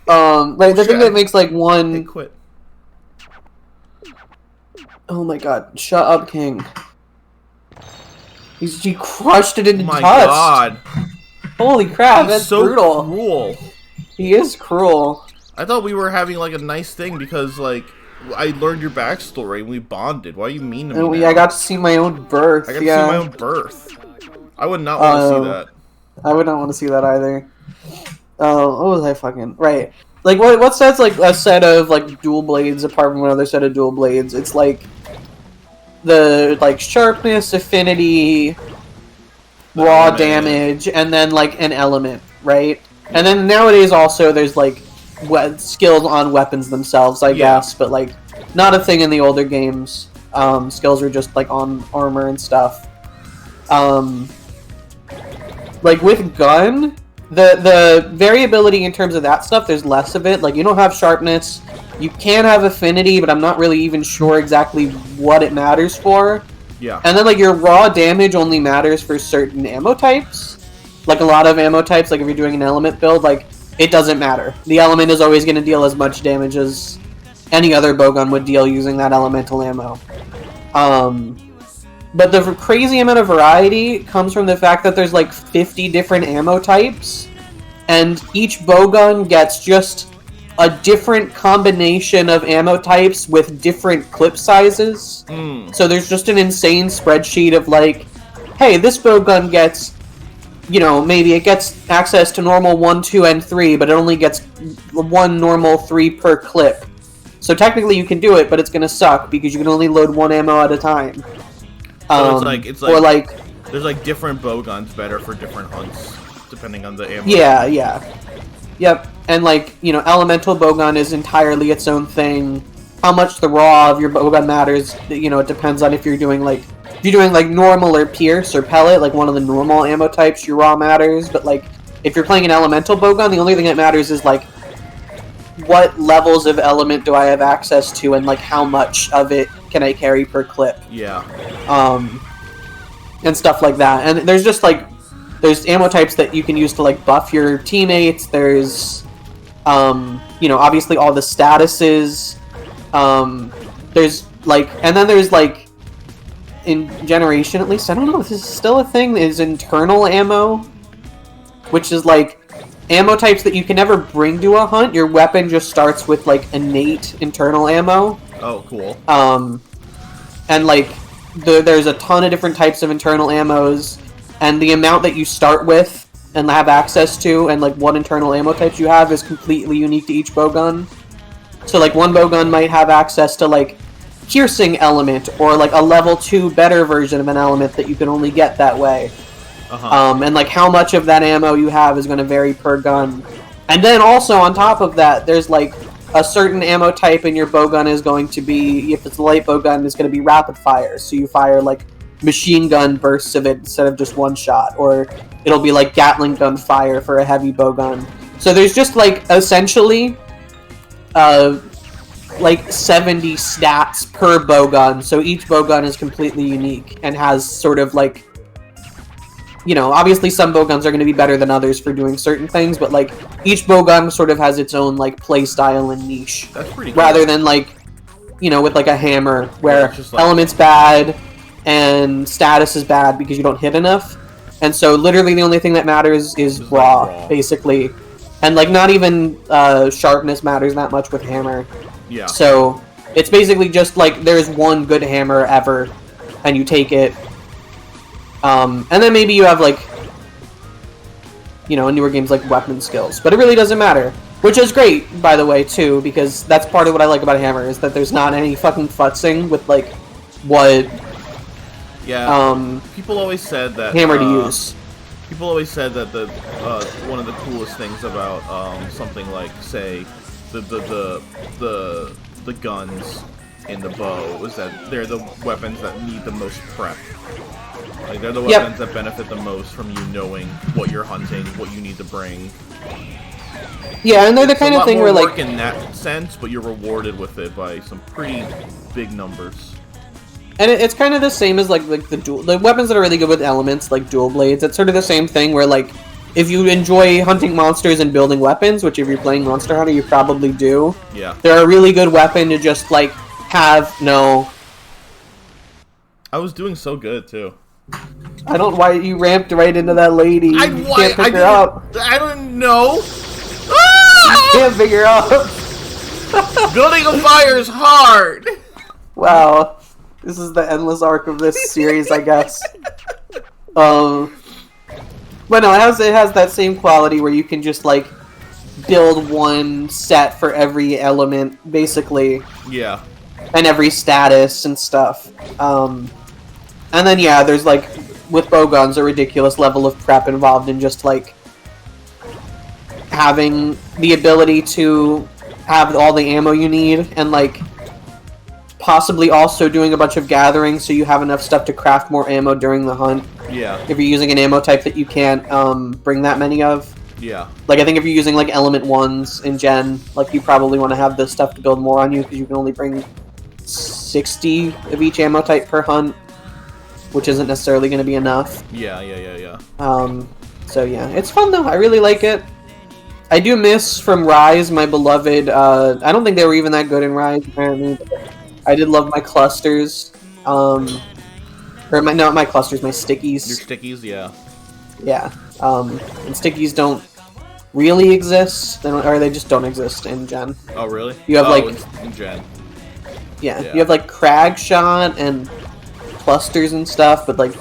Like the thing that makes like one. Hey, quit. Oh my god! Shut up, King. He crushed it into My dust. God. Holy crap! He's That's so brutal. cruel. He is cruel. I thought we were having like a nice thing because like I learned your backstory and we bonded. Why are you mean to me? Now? I got to see my own birth. I got to see my own birth. I would not want to see that. I would not want to see that either. What was I fucking right? Like what sets like a set of like dual blades apart from another set of dual blades? It's like the like sharpness, affinity, raw damage, and then like an element, right? And then nowadays also there's like skills on weapons themselves, I guess, but like not a thing in the older games. Skills are just like on armor and stuff. Like with gun, the variability in terms of that stuff, there's less of it. Like you don't have sharpness, you can have affinity, but I'm not really even sure exactly what it matters for. Yeah. And then like your raw damage only matters for certain ammo types. Like a lot of ammo types, like if you're doing an element build, like it doesn't matter. The element is always going to deal as much damage as any other bowgun would deal using that elemental ammo. But the crazy amount of variety comes from the fact that there's like 50 different ammo types, and each bowgun gets just a different combination of ammo types with different clip sizes. So there's just an insane spreadsheet of like, hey, this bowgun gets, you know, maybe it gets access to normal 1, 2, and 3, but it only gets 1 normal 3 per clip. So technically you can do it, but it's gonna suck because you can only load 1 ammo at a time. So it's like, or like, there's like different bowguns better for different hunts, depending on the ammo. Yeah, yep. And like, you know, elemental bowgun is entirely its own thing. How much the raw of your bowgun matters, you know, it depends on if you're doing like normal or pierce or pellet, like one of the normal ammo types, your raw matters. But like, if you're playing an elemental bowgun, the only thing that matters is like, what levels of element do I have access to, and like how much of it can I carry per clip? Yeah. And stuff like that. And there's just like, there's ammo types that you can use to like buff your teammates. There's, you know, obviously all the statuses. There's like, and then there's like, in Generation at least, I don't know if this is still a thing, is internal ammo, which is like ammo types that you can never bring to a hunt. Your weapon just starts with like innate internal ammo. Oh, cool. And like there's a ton of different types of internal ammos, and the amount that you start with and have access to, and like what internal ammo types you have, is completely unique to each bowgun. So like one bowgun might have access to like piercing element, or like a level 2 better version of an element that you can only get that way. And like how much of that ammo you have is going to vary per gun. And then also on top of that, there's like a certain ammo type in your bowgun is going to be, if it's a light bowgun, it's going to be rapid fire. So you fire like machine gun bursts of it instead of just one shot, or it'll be like Gatling gun fire for a heavy bowgun. So there's just like essentially like 70 stats per bowgun. So each bowgun is completely unique and has sort of like, you know, obviously some bowguns are going to be better than others for doing certain things, but like each bowgun sort of has its own like play style and niche. That's pretty cool. Rather than like, you know, with like a hammer where just like, element's bad and status is bad because you don't hit enough. And so literally the only thing that matters is raw, basically. And like not even sharpness matters that much with hammer. Yeah. So it's basically just like there's one good hammer ever and you take it. And then maybe you have like, you know, in newer games like weapon skills, but it really doesn't matter, which is great, by the way, too, because that's part of what I like about hammer, is that there's not any fucking futzing with like what people always said that hammer to use. People always said that the one of the coolest things about something like, say, the guns in the bow was that they're the weapons that need the most prep. Like, they're the weapons that benefit the most from you knowing what you're hunting, what you need to bring. Yeah, and they're the kind of thing where, like, in that sense, but you're rewarded with it by some pretty big numbers. And it's kind of the same as like the weapons that are really good with elements, like dual blades. It's sort of the same thing where, like, if you enjoy hunting monsters and building weapons, which if you're playing Monster Hunter, you probably do. Yeah. They're a really good weapon to just, like, have no... I was doing so good, too. I don't know why you ramped right into that lady. You can't pick her up. I don't know. You can't figure out. Building a fire is hard. Wow. This is the endless arc of this series, I guess. But no, it has that same quality where you can just, like, build one set for every element, basically. Yeah. And every status and stuff. And then, yeah, there's, like, with bowguns, a ridiculous level of prep involved in just, like, having the ability to have all the ammo you need, and, like, possibly also doing a bunch of gathering so you have enough stuff to craft more ammo during the hunt. Yeah. If you're using an ammo type that you can't bring that many of. Yeah. Like, I think if you're using, like, element 1s in Gen, like, you probably want to have this stuff to build more on you, because you can only bring 60 of each ammo type per hunt, which isn't necessarily going to be enough. Yeah. So yeah, it's fun though. I really like it. I do miss from Rise my beloved. I don't think they were even that good in Rise apparently. But I did love my clusters. Or not my clusters, my stickies. Your stickies, yeah. Yeah. And stickies don't really exist. Or they just don't exist in Gen. Oh really? You have in Gen. Yeah, you have like Crag Shot and clusters and stuff, but like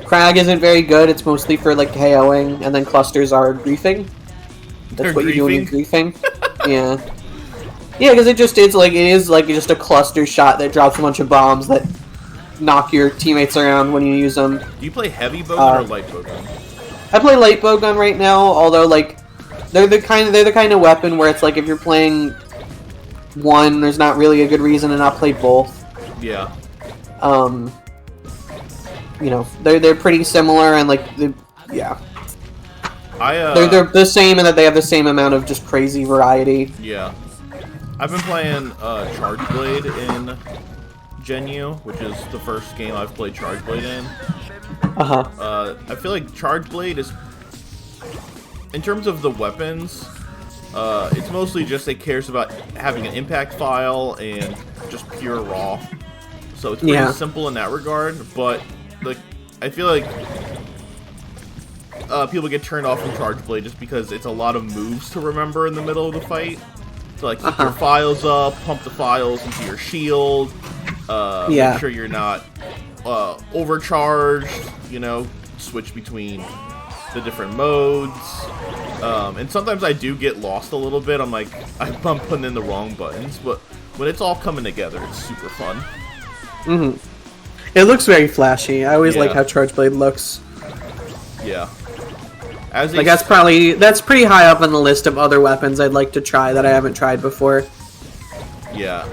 Crag isn't very good. It's mostly for like KOing, and then clusters are griefing. That's what you do when you're griefing. Yeah. Yeah, because it is like just a cluster shot that drops a bunch of bombs that knock your teammates around when you use them. Do you play heavy bowgun or light bowgun? I play light bowgun right now, although like they're the kind of weapon where it's like if you're playing one, there's not really a good reason to not play both. Yeah. You know, they're pretty similar and like yeah. They're the same in that they have the same amount of just crazy variety. Yeah. I've been playing Charge Blade in Gen U, which is the first game I've played Charge Blade in. I feel like Charge Blade is, in terms of the weapons, it's mostly just it cares about having an impact file and just pure raw. So it's pretty simple in that regard, but like I feel like people get turned off from Charge Blade just because it's a lot of moves to remember in the middle of the fight. So like keep your files up, pump the files into your shield, make sure you're not overcharged, you know, switch between the different modes. And sometimes I do get lost a little bit. I'm like, I'm putting in the wrong buttons, but when it's all coming together, it's super fun. It looks very flashy. I always like how Charge Blade looks. Yeah. Like that's pretty high up on the list of other weapons I'd like to try that I haven't tried before. Yeah.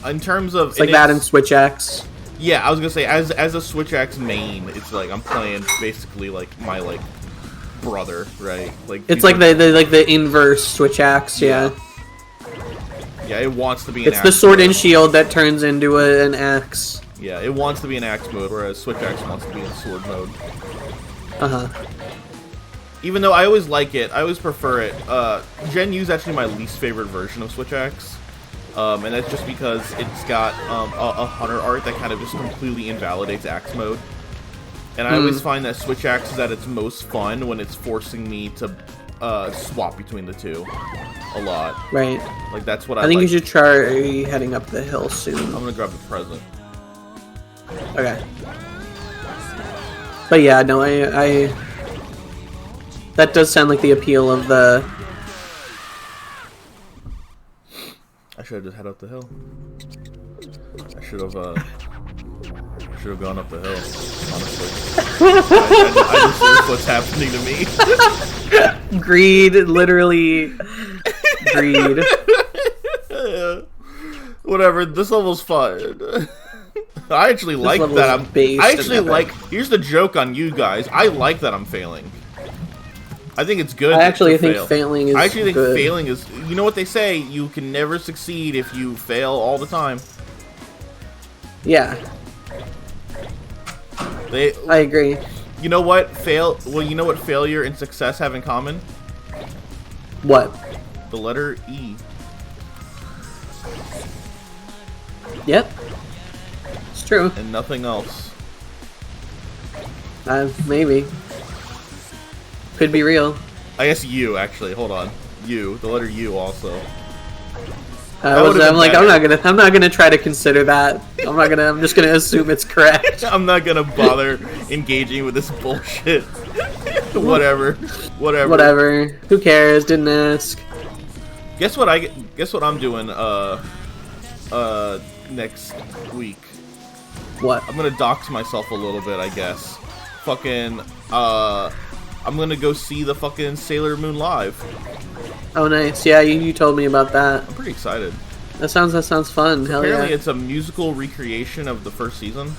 In terms of it's like that and Switch X. Yeah, I was gonna say as a Switch X main, it's like I'm playing basically like my like brother, right? Like it's like the inverse Switch X, yeah. Yeah, it wants to be. It's the sword and shield that turns into an axe. Yeah, it wants to be in axe mode, whereas Switch X wants to be in sword mode. Even though I always like it, I always prefer it. Gen U is actually my least favorite version of Switch X. And that's just because it's got a hunter art that kind of just completely invalidates axe mode. And I always find that Switch X is at its most fun when it's forcing me to swap between the two a lot. Right. Like that's what I think you should try heading up the hill soon. I'm gonna grab the present. Okay. But yeah, no, I that does sound like the appeal of the... I should have just head up the hill. I should have gone up the hill, honestly. I just what's happening to me. Greed, literally. Greed. Whatever, this level's fun. I actually like that here's the joke on you guys. I like that I'm failing. I think it's good. I actually think failing is good. Failing is, you know what they say, you can never succeed if you fail all the time. Yeah. I agree. You know what? You know what failure and success have in common? What? The letter E. Yep. It's true. And nothing else. Maybe. Could be real. I guess U, actually. Hold on. U. The letter U also. I'm not gonna try to consider that. I'm just gonna assume it's correct. I'm not gonna bother engaging with this bullshit. Whatever. Who cares? Didn't ask. Guess what I'm doing next week. What? I'm gonna dox myself a little bit, I guess. Fucking I'm gonna go see the fucking Sailor Moon live. Oh, nice. Yeah, you told me about that. I'm pretty excited. That sounds fun. Hell yeah. Apparently, it's a musical recreation of the first season.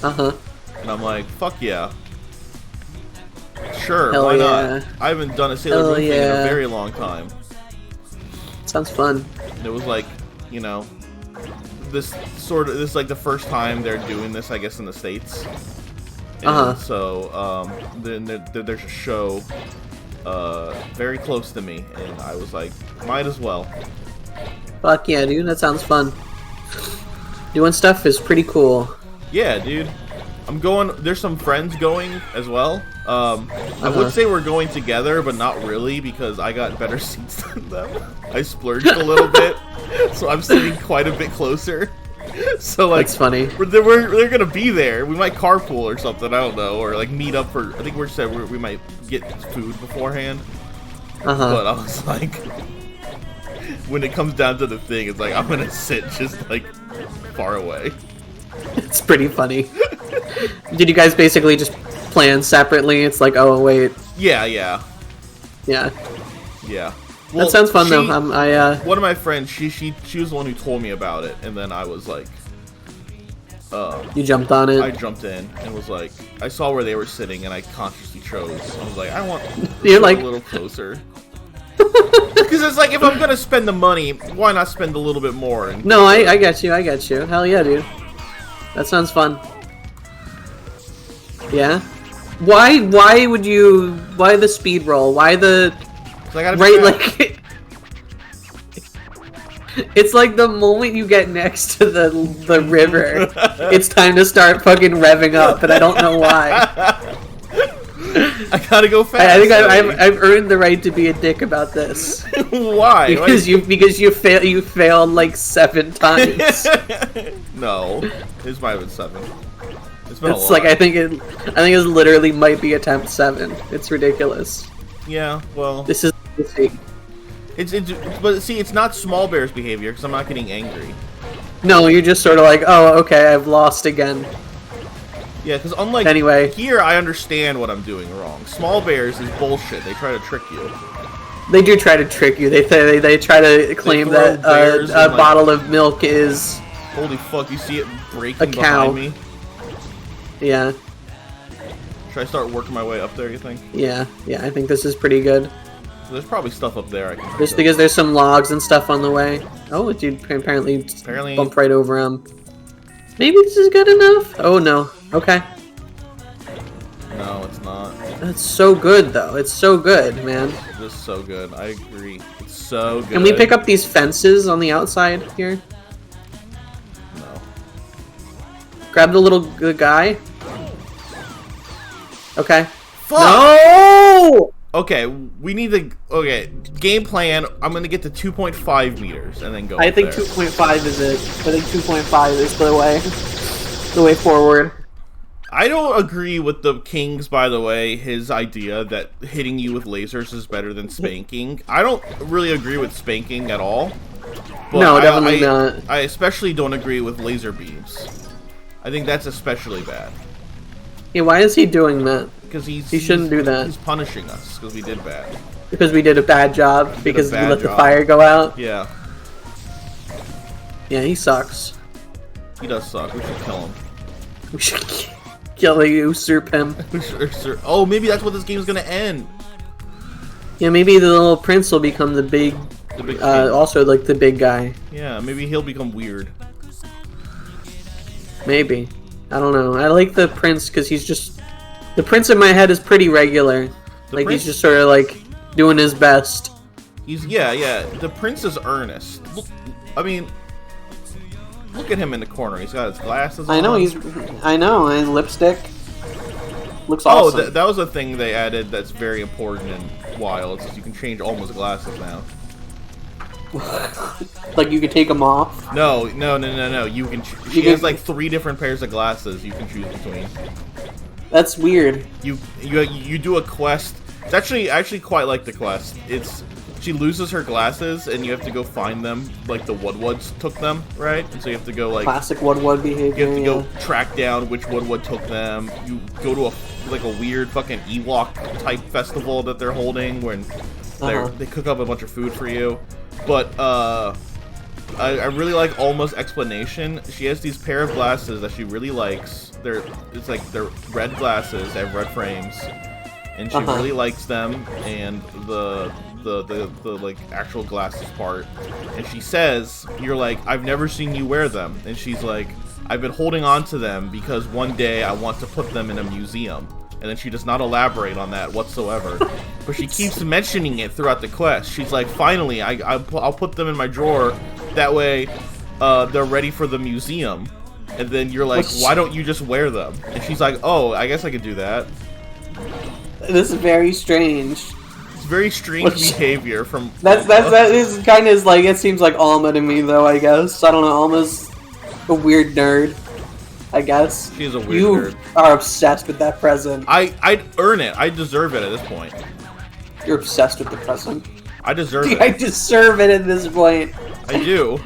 And I'm like, fuck yeah. Sure, Hell why yeah. not? I haven't done a Sailor Moon thing in a very long time. Sounds fun. And it was like, you know, this is like the first time they're doing this, I guess, in the States. And so, then there's a show very close to me, and I was like, might as well. Fuck yeah, dude, that sounds fun. Doing stuff is pretty cool. Yeah, dude. I'm going, there's some friends going as well. I would say we're going together, but not really, because I got better seats than them. I splurged a little bit, so I'm sitting quite a bit closer. So like, that's funny. They're gonna be there. We might carpool or something. I don't know, or like meet up for. I think we might get food beforehand. But I was like, when it comes down to the thing, it's like I'm gonna sit just like far away. It's pretty funny. Did you guys basically just plan separately? It's like, oh wait. Yeah. Well, that sounds fun though. One of my friends, she was the one who told me about it, and then I was like, you jumped on it. I jumped in and was like, I saw where they were sitting, and I consciously chose. I was like, I want You're like a little closer. Because it's like, if I'm gonna spend the money, why not spend a little bit more? And no, I get you. Hell yeah, dude. That sounds fun. Yeah. Why the speed roll? Why the like? It's like the moment you get next to the river, it's time to start fucking revving up, and I don't know why. I gotta go fast. I think I've earned the right to be a dick about this. Why? Because you failed like 7 times. No, this might have been 7. It's been a lot. Like I think it literally might be attempt 7. It's ridiculous. Yeah, well, this is. But see, it's not Small Bear's behavior because I'm not getting angry. No, you're just sort of like, oh, okay, I've lost again. Yeah, because unlike here, I understand what I'm doing wrong. Small Bears is bullshit. They try to trick you. They do try to trick you. They try to claim that a bottle of milk is. Holy fuck! You see it breaking a cow. behind me? Yeah. Should I start working my way up there? You think? Yeah. I think this is pretty good. There's probably stuff up there I can. Just because there's some logs and stuff on the way. Oh, dude, apparently bumped right over them. Maybe this is good enough? Oh, no. Okay. No, it's not. That's so good, though. It's so good, man. It's so good. I agree. It's so good. Can we pick up these fences on the outside here? No. Grab the little guy. Okay. Fuck! No! Okay, we need to. Okay, game plan. I'm gonna get to 2.5 meters and then go. I think 2.5 is it. I think 2.5 is the way forward. I don't agree with the King's, by the way, his idea that hitting you with lasers is better than spanking. I don't really agree with spanking at all. But no, definitely not. I especially don't agree with laser beams. I think that's especially bad. Yeah, why is he doing that? Because he shouldn't do that. He's punishing us because we did bad. Because we did a bad job. Because we let the fire go out. Yeah. Yeah, he sucks. He does suck. We should kill him. We should kill him, usurp him. Oh, maybe that's what this game's gonna end. Yeah, maybe the little prince will become the big also like the big guy. Yeah, maybe he'll become weird. Maybe. I don't know. I like the prince because he's just The prince in my head is pretty regular. Like, he's just sort of, like, doing his best. Yeah. The prince is earnest. Look, I mean, look at him in the corner. He's got his glasses on. I know, his lipstick looks awesome. Oh, that was a thing they added that's very important in Wilds, is you can change Alma's glasses now. Like, you could take them off? No. You can. She has like 3 different pairs of glasses you can choose between. That's weird. You do a quest. It's actually I actually quite like the quest. She loses her glasses and you have to go find them. Like the Woodwoods took them, right? And so you have to go like classic Woodwood behavior. You have to go track down which Woodwood took them. You go to a weird fucking Ewok type festival that they're holding when they cook up a bunch of food for you. But I really like Alma's explanation. She has these pair of glasses that she really likes. They're red glasses. They have red frames, and she really likes them. And the like actual glasses part. And she says, "You're like, I've never seen you wear them." And she's like, "I've been holding on to them because one day I want to put them in a museum." And then she does not elaborate on that whatsoever. But she keeps mentioning it throughout the quest. She's like, finally, I'll put them in my drawer. That way, they're ready for the museum. And then you're like, why don't you just wear them? And she's like, oh, I guess I could do that. This is very strange. It's very strange behavior from... That is kind of like, it seems like Alma to me, though, I guess. I don't know, Alma's a weird nerd. I guess. She's a weird nerd. You are obsessed with that present. I'd earn it. I deserve it at this point. You're obsessed with the present. I deserve it. I deserve it at this point. I do.